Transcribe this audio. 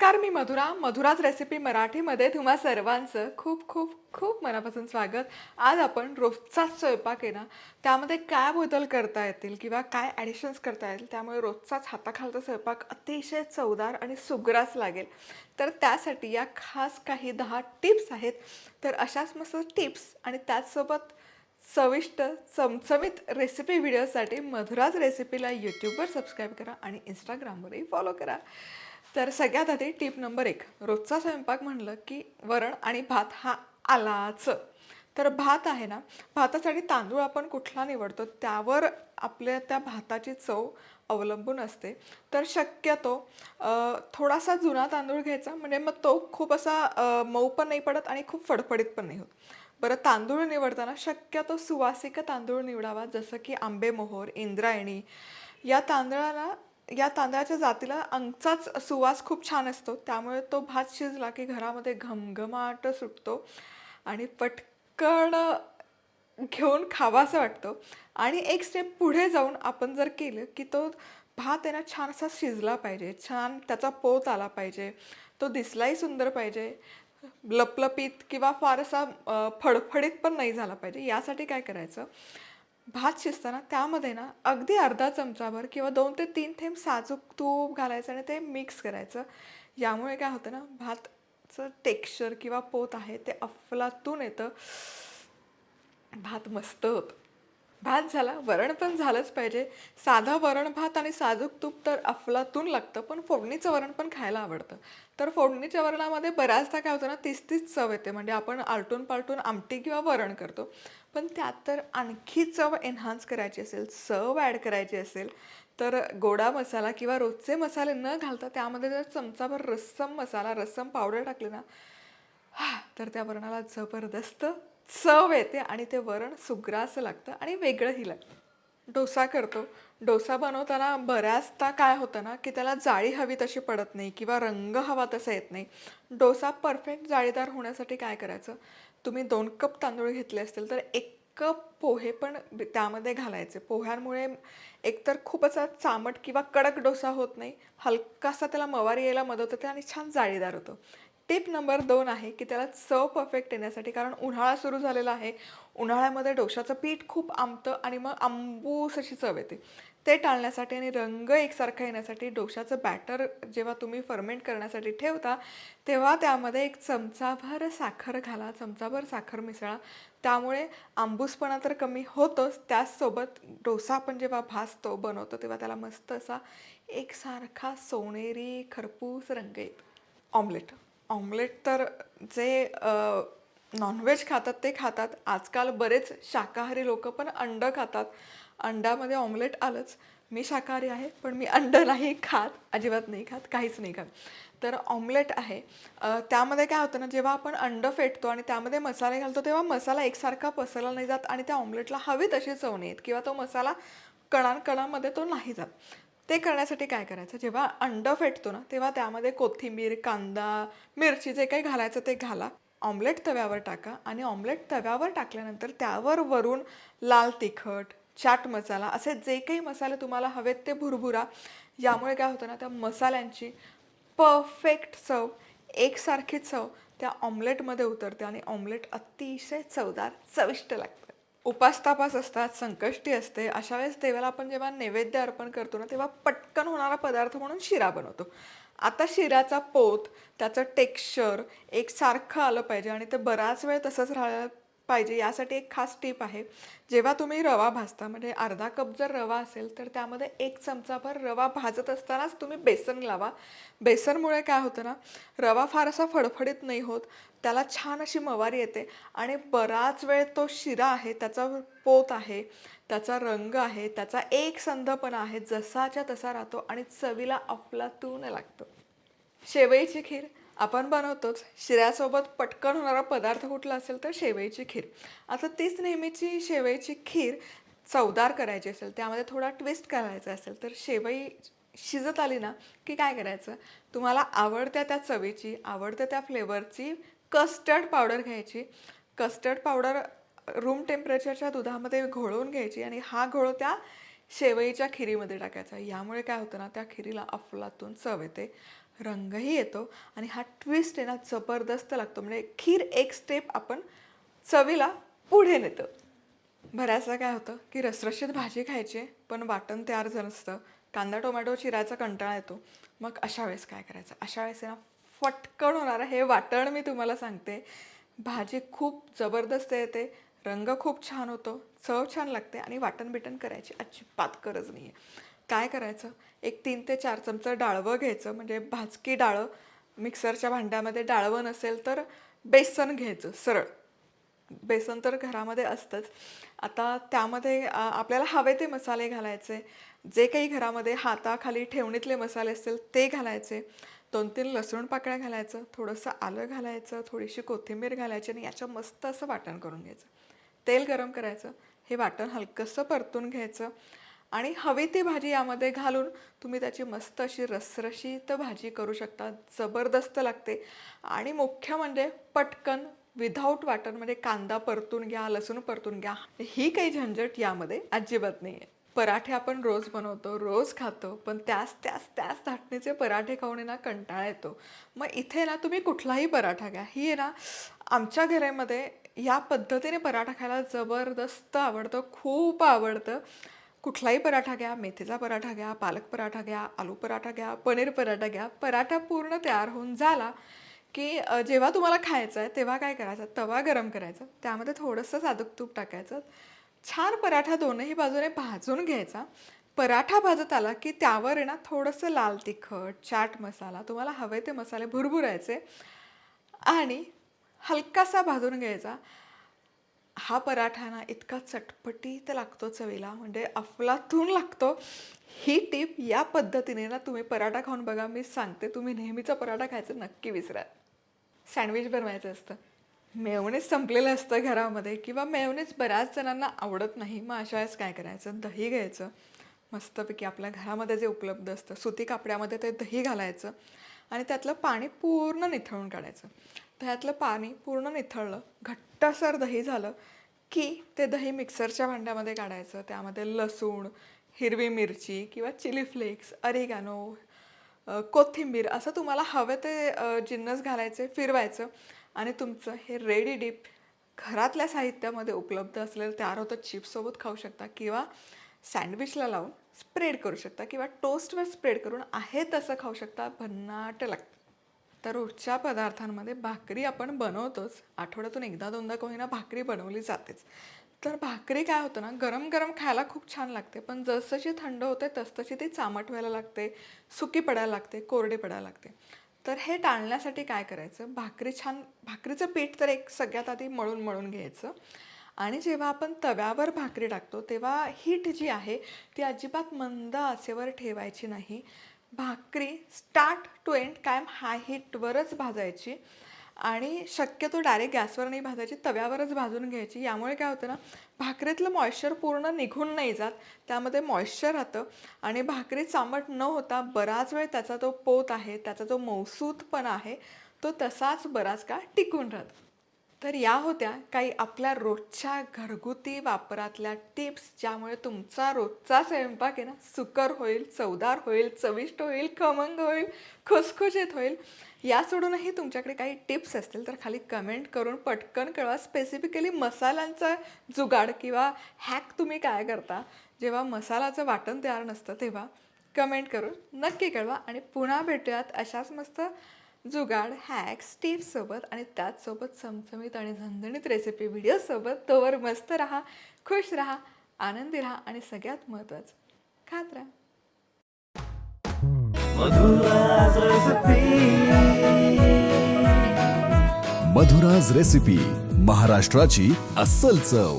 नमस्कार, मी मधुराज रेसिपी मराठीमध्ये तुम्हा सर्वांचं खूप खूप खूप मनापासून स्वागत. आज आपण रोजचाच स्वयंपाक आहे ना, त्यामध्ये काय बदल करता येतील किंवा काय ॲडिशन्स करता येतील, त्यामुळे रोजचाच हाताखालचा स्वयंपाक अतिशय चवदार आणि सुग्रास लागेल. तर त्यासाठी या खास काही 10 टिप्स आहेत. तर अशाच मस्त टिप्स आणि त्याचसोबत चविष्ट चमचमीत रेसिपी व्हिडिओसाठी मधुराज रेसिपीला यूट्यूबवर सबस्क्राईब करा आणि इंस्टाग्रामवरही फॉलो करा. तर सगळ्यात आधी टिप नंबर 1, रोजचा स्वयंपाक म्हणलं की वरण आणि भात हा आलाच. तर भात आहे ना, भातासाठी तांदूळ आपण कुठला निवडतो त्यावर आपल्या त्या भाताची चव अवलंबून असते. तर शक्यतो थोडासा जुना तांदूळ घ्यायचा, म्हणजे मग तो खूप असा मऊ पण नाही पडत आणि खूप फडफडीत पण नाही होत. बरं, तांदूळ निवडताना शक्यतो सुवासिक तांदूळ निवडावा, जसं की आंबेमोहोर, इंद्रायणी. या तांदळाला या तांदळाच्या जातीला अंगचाच सुवास खूप छान असतो, त्यामुळे तो भात शिजला की घरामध्ये घमघमाट सुटतो आणि पटकन घेऊन खावासा वाटतो. आणि एक स्टेप पुढे जाऊन आपण जर केलं की तो भात आहे ना, छान असा शिजला पाहिजे, छान त्याचा पोत आला पाहिजे, तो दिसलाही सुंदर पाहिजे, लपलपीत किंवा फार असा फडफडीत पण नाही झाला पाहिजे. यासाठी काय करायचं, भात शिजताना त्यामध्ये ना अगदी अर्धा चमचाभर किंवा 2 ते 3 थेंब साजूक तूप घालायचं आणि ते मिक्स करायचं. यामुळे काय होतं ना, भातचं टेक्स्चर किंवा पोत आहे ते अफलातून येतं. भात मस्त होतं. भात झाला, वरण पण झालंच पाहिजे. साधं वरण भात आणि साजूक तूप तर अफलातून लागतं, पण फोडणीचं वरण पण खायला आवडतं. तर फोडणीच्या वरणामध्ये बऱ्याचदा काय होतं ना, तीच चव येते. म्हणजे आपण आलटून पालटून आमटी किंवा वरण करतो, पण त्यात तर आणखी चव एन्हान्स करायची असेल, चव ॲड करायची असेल, तर गोडा मसाला किंवा रोजचे मसाले न घालता त्यामध्ये जर चमचाभर रस्सम मसाला, रस्सम पावडर टाकली ना, तर त्या वरणाला जबरदस्त चव येते आणि ते वरण सुग्रास लागतं आणि वेगळंही लागतं. डोसा करतो. डोसा बनवताना बऱ्याचदा काय होतं ना, की त्याला जाळी हवी तशी पडत नाही किंवा रंग हवा तसा येत नाही. डोसा परफेक्ट जाळीदार होण्यासाठी काय करायचं, तुम्ही 2 कप तांदूळ घेतले असतील तर 1 कप पोहे पण त्यामध्ये घालायचे. पोह्यांमुळे एकतर खूप असा चामट किंवा कडक डोसा होत नाही, हलकासा त्याला मवारी यायला मदत होते आणि छान जाळीदार होतो. टिप नंबर 2 आहे, की त्याला चव परफेक्ट येण्यासाठी, कारण उन्हाळा सुरू झालेला आहे. उन्हाळ्यामध्ये डोशाचं पीठ खूप आंबतं आणि मग आंबूस अशी चव येते. ते टाळण्यासाठी आणि रंग एकसारखा येण्यासाठी डोशाचं बॅटर जेव्हा तुम्ही फर्मेंट करण्यासाठी ठेवता, तेव्हा त्यामध्ये 1 चमचाभर साखर घाला, चमचाभर साखर मिसळा. त्यामुळे आंबूसपणा तर कमी होतोच, त्याचसोबत डोसा आपण जेव्हा भाजतो, बनवतो, तेव्हा त्याला मस्त असा एकसारखा सोनेरी खरपूस रंग येतो. ऑमलेट. ऑमलेट तर जे नॉनव्हेज खातात ते खातात. आजकाल बरेच शाकाहारी लोकं पण अंडं खातात. अंड्यामध्ये ऑमलेट आलंच. मी शाकाहारी आहे, पण मी अंडं नाही खात, अजिबात नाही खात, काहीच नाही खात. तर ऑमलेट आहे. त्यामध्ये काय होतं ना, जेव्हा आपण अंडं फेटतो आणि त्यामध्ये मसाले घालतो, तेव्हा मसाला एकसारखा पसरला नाही जात आणि त्या ऑमलेटला हवी तशी चव नाही येत किंवा तो मसाला कणांकणांमध्ये तो नाही जात. ते करण्यासाठी काय करायचं, जेव्हा अंडं फेटतो ना, तेव्हा त्यामध्ये कोथिंबीर, कांदा, मिरची जे काही घालायचं ते घाला. ऑमलेट तव्यावर टाका आणि ऑमलेट तव्यावर टाकल्यानंतर त्यावर वरून लाल तिखट, चाट मसाला असे जे काही मसाले तुम्हाला हवेत ते भुरभुरा. यामुळे काय होतं ना, त्या मसाल्यांची परफेक्ट चव, एकसारखी चव त्या ऑमलेटमध्ये उतरते आणि ऑमलेट अतिशय चवदार, चविष्ट लागतं. उपास-तापास असतात, संकष्टी असते. अशा वेळेस देवाला आपण जेव्हा नैवेद्य अर्पण करतो ना, तेव्हा पटकन होणारा पदार्थ म्हणून शिरा बनवतो. आता शिऱ्याचा पोत, त्याचं टेक्स्चर एकसारखं आलं पाहिजे आणि ते बराच वेळ तसंच राहायला पाहिजे, यासाठी एक खास टिप आहे. जेव्हा तुम्ही रवा भाजता, म्हणजे अर्धा कप जर रवा असेल, तर त्यामध्ये 1 चमचाभर रवा भाजत असतानाच तुम्ही बेसन लावा. बेसनमुळे काय होतं ना, रवा फार असा फडफडीत नाही होत, त्याला छान अशी मवारी येते आणि बराच वेळ तो शिरा आहे, त्याचा पोत आहे, त्याचा रंग आहे, त्याचा एकसंधपणा आहे, जसाच्या तसा राहतो आणि चवीला अफलातून लागतो. शेवईची खीर आपण बनवतोच. शिऱ्यासोबत पटकन होणारा पदार्थ कुठला असेल तर शेवईची खीर. आता तीच नेहमीची शेवईची खीर चवदार करायची असेल, त्यामध्ये थोडा ट्विस्ट करायचा असेल, तर शेवई शिजत आली ना, की काय करायचं, तुम्हाला आवडत्या त्या चवीची, आवडत्या त्या फ्लेवरची कस्टर्ड पावडर घ्यायची. कस्टर्ड पावडर रूम टेम्परेचरच्या दुधामध्ये घोळवून घ्यायची आणि हा घोळ त्या शेवईच्या खिरीमध्ये टाकायचा. यामुळे काय होतं ना, त्या खिरीला अफलातून चव येते. रंगही येतो आणि हा ट्विस्ट आहे ना जबरदस्त लागतो. म्हणजे खीर एक स्टेप आपण चवीला पुढे नेतं. बऱ्याचदा काय होतं की रसरशीत भाजी खायची पण वाटण तयार झालं नसतं. कांदा टोमॅटो चिरायचा कंटाळा येतो. मग अशा वेळेस काय करायचं? अशा वेळेस आहे ना फटकन होणारं हे वाटण मी तुम्हाला सांगते. भाजी खूप जबरदस्त येते, रंग खूप छान होतो, चव छान लागते आणि वाटण बिटण करायची अजिबात गरज नाही आहे. काय करायचं? एक 3 ते 4 चमचा डाळवं घ्यायचं, म्हणजे भाजकी डाळं. मिक्सरच्या भांड्यामध्ये डाळवं नसेल तर बेसन घ्यायचं सरळ. बेसन तर घरामध्ये असतंच. आता त्यामध्ये आपल्याला हवे ते मसाले घालायचे. जे काही घरामध्ये हाताखाली ठेवणीतले मसाले असतील ते घालायचे. 2-3 लसूण पाकळ्या घालायचं, थोडंसं आलं घालायचं, थोडीशी कोथिंबीर घालायची आणि याचं मस्त असं वाटण करून घ्यायचं. तेल गरम करायचं, हे वाटण हलकंसं परतून घ्यायचं आणि हवी ती भाजी यामध्ये घालून तुम्ही त्याची मस्त अशी रसरशीत भाजी करू शकता. जबरदस्त लागते आणि मुख्य म्हणजे पटकन विदाऊट वाटण, म्हणजे कांदा परतून घ्या, लसूण परतून घ्या, ही काही झंझट यामध्ये अजिबात नाही आहे. पराठे आपण रोज बनवतो, रोज खातो, पण त्याच त्याच त्याच धाटणीचे पराठे खाऊन आहे ना कंटाळा येतो. मग इथे ना तुम्ही कुठलाही पराठा घ्या, ही आहे ना आमच्या घरामध्ये या पद्धतीने पराठा खायला जबरदस्त आवडतं, खूप आवडतं. कुठलाही पराठा घ्या, मेथीचा पराठा घ्या, पालक पराठा घ्या, आलू पराठा घ्या, पनीर पराठा घ्या. पराठा पूर्ण तयार होऊन झाला की जेव्हा तुम्हाला खायचं आहे तेव्हा काय करायचं? तवा गरम करायचा, त्यामध्ये थोडंसं साधूक तूप टाकायचं. छान पराठा दोनही बाजूने भाजून घ्यायचा. पराठा भाजत आला की त्यावर आहे ना थोडंसं लाल तिखट, चाट मसाला, तुम्हाला हवे ते मसाले भुरभुरायचे आणि हलकासा भाजून घ्यायचा. हा पराठा ना इतका चटपटीत लागतो चवीला, म्हणजे अफलातून लागतो. ही टिप या पद्धतीने ना तुम्ही पराठा खाऊन बघा. मी सांगते, तुम्ही नेहमीचा पराठा खायचं नक्की विसरा. सँडविच बनवायचं असतं, मेयोनेज संपलेलं असतं घरामध्ये किंवा मेयोनेज बऱ्याच जणांना आवडत नाही. मग अशा वेळेस काय करायचं? दही घ्यायचं मस्तपैकी, आपल्या घरामध्ये जे उपलब्ध असतं सुती कापड्यामध्ये ते दही घालायचं आणि त्यातलं पाणी पूर्ण निथळून काढायचं. दह्यातलं पाणी पूर्ण निथळलं, घट्टसर दही झालं की ते दही मिक्सरच्या भांड्यामध्ये काढायचं. त्यामध्ये लसूण, हिरवी मिरची किंवा चिली फ्लेक्स, अरिगॅनो, कोथिंबीर असं तुम्हाला हवं ते जिन्नस घालायचे, फिरवायचं आणि तुमचं हे रेडी डिप घरातल्या साहित्यामध्ये उपलब्ध असलेलं तयार होतं. चिप्ससोबत खाऊ शकता किंवा सँडविचला लावून स्प्रेड करू शकता किंवा टोस्टवर स्प्रेड करून आहे तसं खाऊ शकता. भन्नाट लागतं. तर रोजच्या पदार्थांमध्ये भाकरी आपण बनवतोच. आठवड्यातून एकदा दोनदा का होईना भाकरी बनवली जातेच. तर भाकरी काय होतं ना, गरम गरम खायला खूप छान लागते, पण जसजशी थंड होते तसतशी ती चामट व्हायला लागते, सुकी पडायला लागते, कोरडी पडायला लागते. तर हे टाळण्यासाठी काय करायचं? भाकरीचं पीठ तर एक सगळ्यात आधी मळून मळून घ्यायचं आणि जेव्हा आपण तव्यावर भाकरी टाकतो तेव्हा हीट जी आहे ती अजिबात मंद आचेवर ठेवायची नाही. भाकरी स्टार्ट टू एंड कायम हाय हीटवरच भाजायची आणि शक्यतो डायरेक्ट गॅसवर नाही भाजायची, तव्यावरच भाजून घ्यायची. यामुळे काय होतं ना, भाकरीतलं मॉइश्चर पूर्ण निघून नाही जात, त्यामध्ये मॉइश्चर राहतं आणि भाकरी चामट न होता बराच वेळ त्याचा तो पोत आहे, त्याचा जो मऊसूतपणा आहे तो तसाच बराच काळ टिकून राहतो. तर या होत्या काही आपल्या रोजच्या घरगुती वापरातल्या टिप्स, ज्यामुळे तुमचा रोजचा स्वयंपाक आहे ना सुकर होईल, चवदार होईल, चविष्ट होईल, खमंग होईल, खुसखुशीत होईल. या सोडूनही तुमच्याकडे काही टिप्स असतील तर खाली कमेंट करून पटकन कळवा. स्पेसिफिकली मसाल्यांचा जुगाड किंवा हॅक तुम्ही काय करता जेव्हा मसाल्याचं वाटण तयार नसतं, तेव्हा कमेंट करून नक्की कळवा. आणि पुन्हा भेटूयात अशाच मस्त जुगाड, हॅक्स, टिप्ससोबत आणि त्याचसोबत चमचमीत आणि झणझणीत रेसिपी व्हिडिओसोबत. तोवर मस्त राहा, खुश राहा, आनंदी राहा आणि सगळ्यात महत्त्वाचं खात राहा. मधुराज रेसिपी, महाराष्ट्राची अस्सल चव.